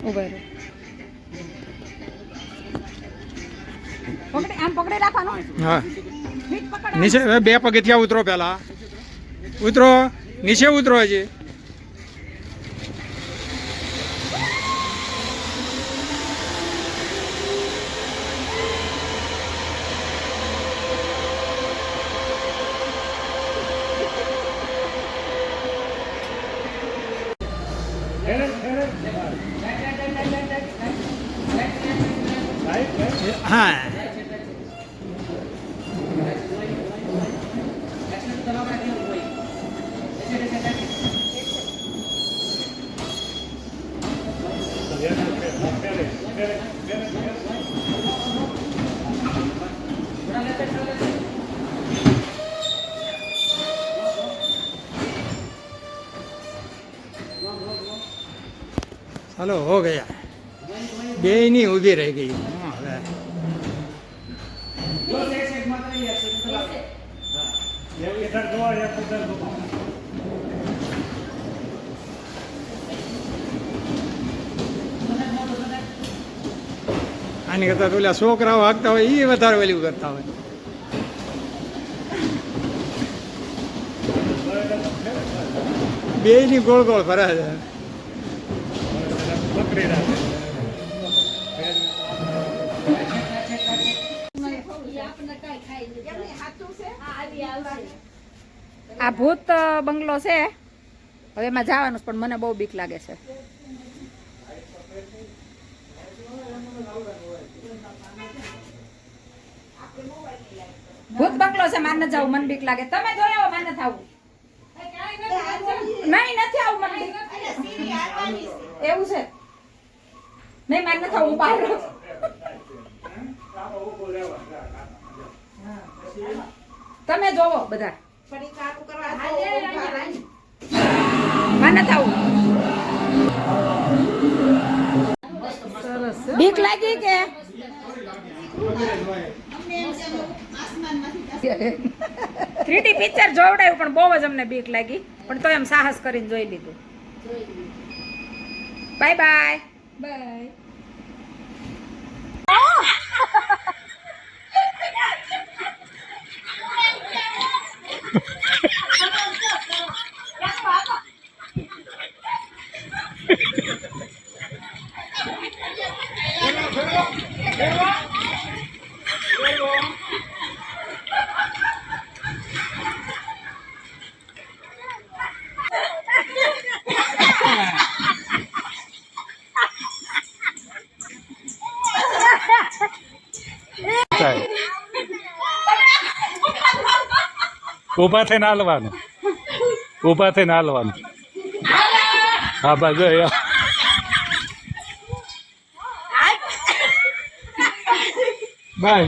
ઉભા રહો. પકડી આમ પકડી રાખવાનું. હા ફીટ પકડ. નીચે 2 પગથિયા ઉતરો પહેલા. ઉતરો નીચે ઉતરો હજી. હા चलो हो गया बे नहीं उभी रह गई आने करता तो छोकराओ हाकता हो ये વધારે વેલ્યુ કરતા હોય બે ની ગોળ ગોળ ફરે છે આ ભૂત બંગલો છે હવે એમાં જવાનું પણ મને બહુ બીક લાગે છે ભૂત બંગલો છે માર ન જાવ મને બીક લાગે તમે જોઈ આવો માર ન થાવું નહીં નથી આવું મને એવું છે નહીં માર ન થાવું હું બહાર રહું તમે જોવો બધા મને થાવું બીક લાગી કે 3D પિક્ચર જોવડાયું પણ બહુ જ અમને બીક લાગી પણ તો એમ સાહસ કરીને જોઈ લીધું બાય બાય બાય ઊભા થઈને હાલવાનું ઊભા થઈને હાલવાનું હા બસ બાય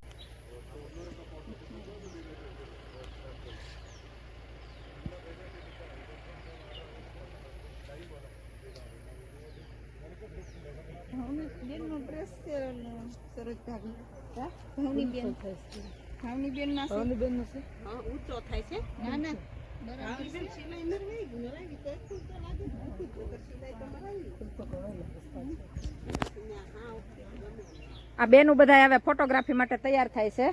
આ બેનું બધા હવે ફોટોગ્રાફી માટે તૈયાર થાય છે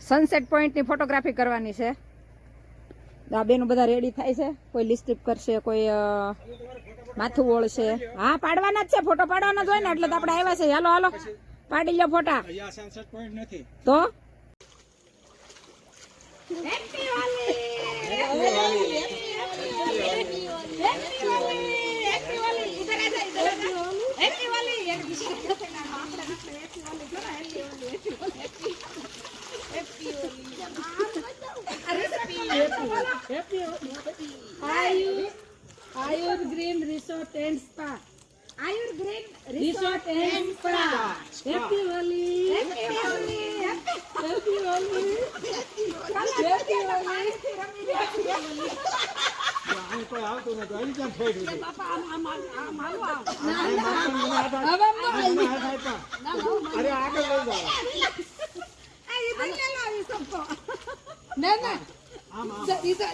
સનસેટ પોઈન્ટ ની ફોટોગ્રાફી કરવાની છે આ બેનું બધા રેડી થાય છે કોઈ લિપસ્ટિક કરશે કોઈ માથું ઓળશે હા પાડવાના જ છે ફોટો પાડવાના જ હોય ને એટલે તો આપણે આવ્યા છે હાલો હાલો પાડી લો ફોટા સનસેટ પોઈન્ટ નથી તો Ayur Green Resort and Spa. Ayur Green Resort and Spa. Happy Holi. Happy Holi. Happy Holi. Happy Holi. કોઈ આવતું નથી અહીં કેમ થઈ ગયું અરે આગળ લઈ જાઓ ના ના આમ ઈધર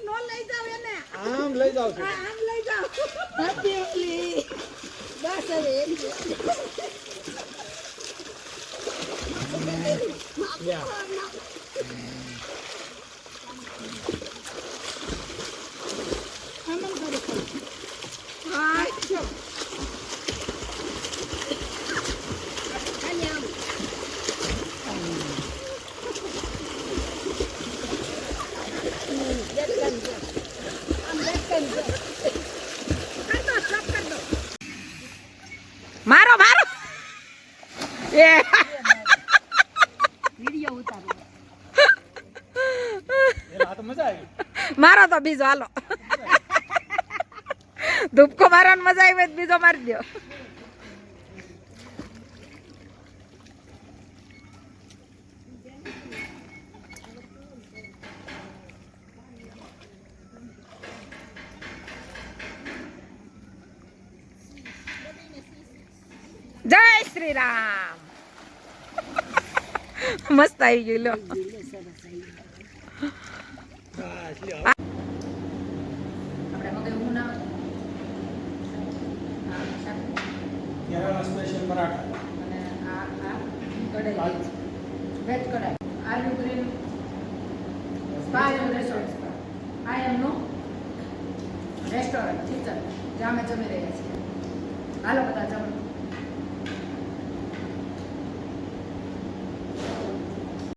નો લઈ જાવ એને આમ લઈ જાવ છું આમ લઈ જાઓ Happy Holi. બસ હવે એક મારો મારો એ આ તો મજા આવી મારો તો બીજો હાલો ધૂપકો મારવાની મજા આવી હોય તો બીજો મારી દો જય શ્રી રામ મસ્ત આવી ગયું લો બસ લ્યો આપણે મગે હું ના કેરળના સ્પેશિયલ પરાઠા અને આ કઢાઈ વેજ કઢાઈ આલુ green spa and restaurant I am નો રેસ્ટોરન્ટ કિચન જ્યાં અમે જમી રહ્યા છીએ હાલો બધા જમો